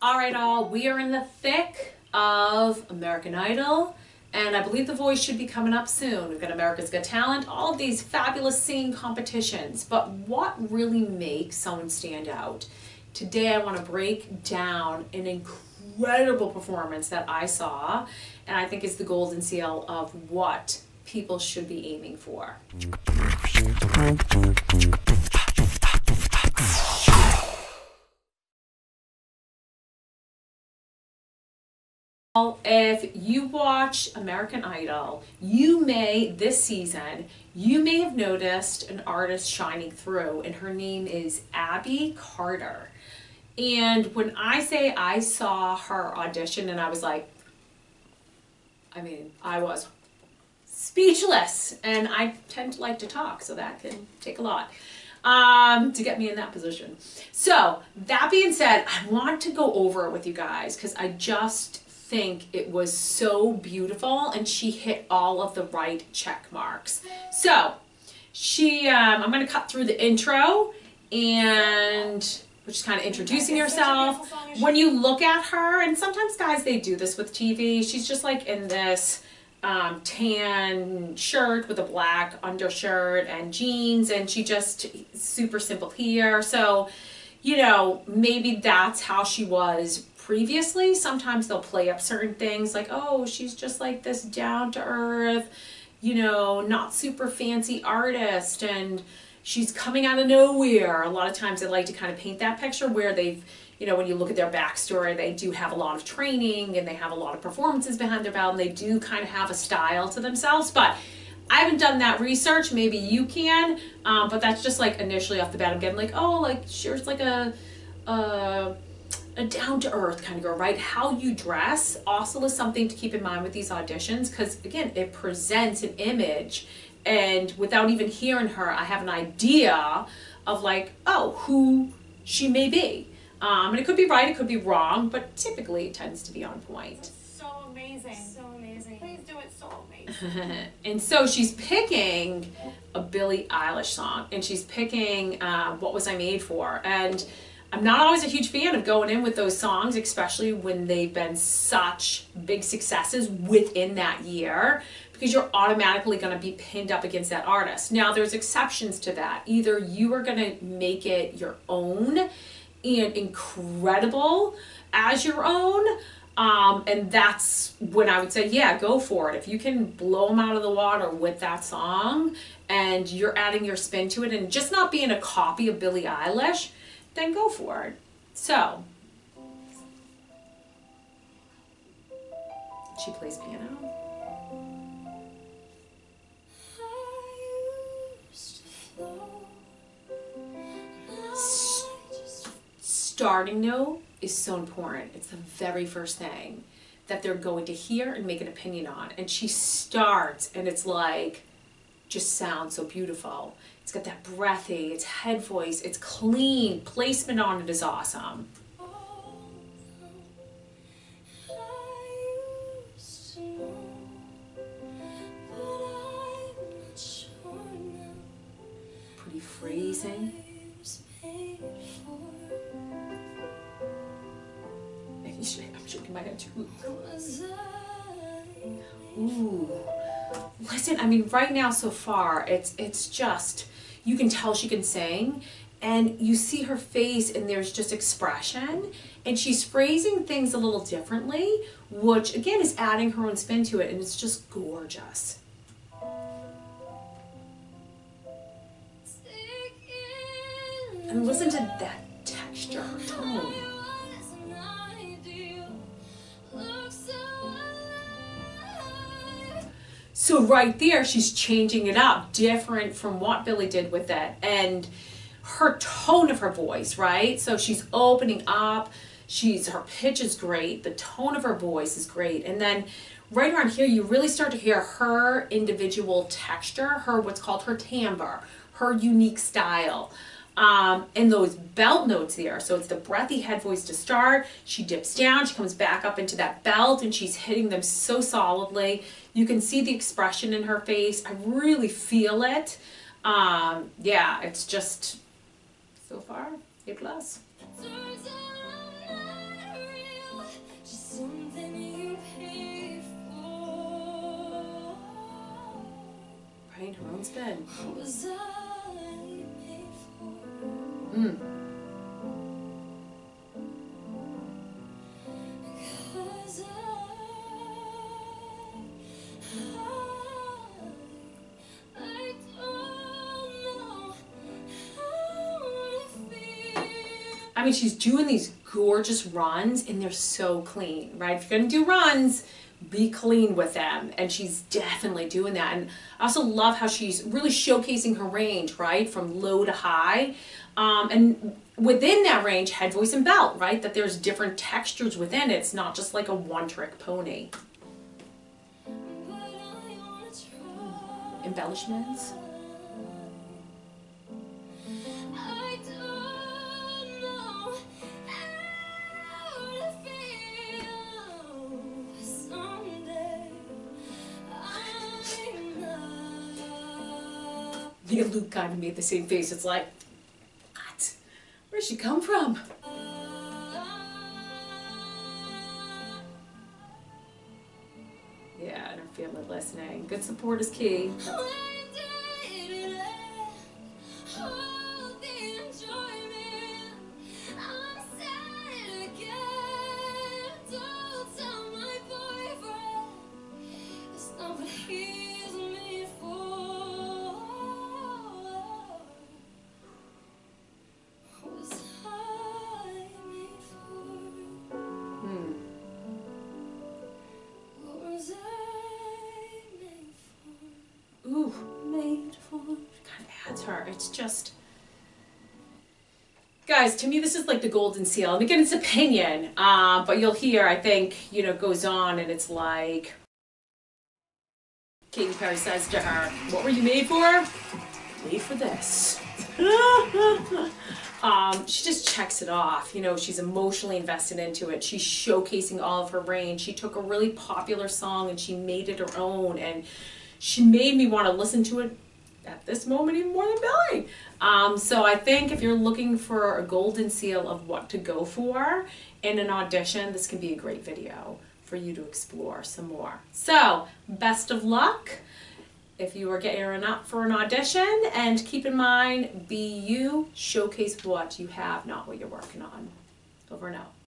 All right, all, we are in the thick of American Idol, and I believe The Voice should be coming up soon. We've got America's Got Talent, all of these fabulous singing competitions. But what really makes someone stand out? Today I want to break down an incredible performance that I saw, and I think is the golden seal of what people should be aiming for. If you watch American Idol, this season, you may have noticed an artist shining through, and her name is Abby Carter. And when I say I saw her audition and I was like, I was speechless, and I tend to like to talk, so that can take a lot to get me in that position. So that being said, I want to go over it with you guys because I just think it was so beautiful, and she hit all of the right check marks. So I'm going to cut through the intro, and which is kind of introducing herself. When you look at her, and sometimes guys, they do this with TV, she's just like in this tan shirt with a black undershirt and jeans, and she just super simple hair. So, you know, maybe that's how she was previously. Sometimes they'll play up certain things like, oh, she's just like this down to earth, you know, not super fancy artist, and she's coming out of nowhere. A lot of times they like to kind of paint that picture where they've, you know, when you look at their backstory, they do have a lot of training and they have a lot of performances behind their belt, and they do kind of have a style to themselves. But I haven't done that research. Maybe you can, but that's just like initially off the bat, I'm getting like, oh, like she's like a down-to-earth kind of girl, right? How you dress also is something to keep in mind with these auditions, because again, it presents an image, and without even hearing her, I have an idea of like, oh, who she may be. And it could be right, it could be wrong, but typically it tends to be on point. So amazing. So amazing. Please do it so amazing. And so she's picking a Billie Eilish song, and she's picking What Was I Made For? And I'm not always a huge fan of going in with those songs, especially when they've been such big successes within that year, because you're automatically going to be pinned up against that artist. Now, there's exceptions to that. Either you are going to make it your own and incredible as your own, and that's when I would say, yeah, go for it. If you can blow them out of the water with that song and you're adding your spin to it and just not being a copy of Billie Eilish, then go for it. So, she plays piano. Starting note is so important. It's the very first thing that they're going to hear and make an opinion on. And she starts, and it's like, just sounds so beautiful. It's got that breathy, it's head voice, it's clean, placement on it is awesome. Pretty phrasing. I'm shaking my head too. Ooh. Listen, I mean, right now so far, it's just, you can tell she can sing, and you see her face and there's just expression, and she's phrasing things a little differently, which again is adding her own spin to it, and it's just gorgeous. And listen to that texture, her tone. So right there, she's changing it up, different from what Billie did with it. And her tone of her voice, right? So she's opening up, her pitch is great, the tone of her voice is great. And then right around here, you really start to hear her individual texture, what's called her timbre, her unique style. And those belt notes there. So it's the breathy head voice to start. She dips down, she comes back up into that belt, and she's hitting them so solidly. You can see the expression in her face. I really feel it. Yeah, it's just, so far, A+. Full spin. I mean, she's doing these gorgeous runs and they're so clean, right? If you're gonna do runs, be clean with them. And she's definitely doing that. And I also love how she's really showcasing her range, right? From low to high. And within that range, head, voice, and belt, right? That there's different textures within it. It's not just like a one-trick pony. Embellishments. Me and Luke kind of made the same face. It's like, what? Where'd she come from? Yeah, and her family listening. Good support is key. Ooh, made for, kind of adds her. It's just, guys, to me this is like the golden seal. And again, it's opinion, but you'll hear, I think, you know, goes on and it's like, Katy Perry says to her, what were you made for? Made for this. She just checks it off. You know, she's emotionally invested into it. She's showcasing all of her range. She took a really popular song and she made it her own, and she made me want to listen to it at this moment even more than Billy. So I think if you're looking for a golden seal of what to go for in an audition, this can be a great video for you to explore some more. So best of luck if you are getting up for an audition, and keep in mind, be you, showcase what you have, not what you're working on. Over and out.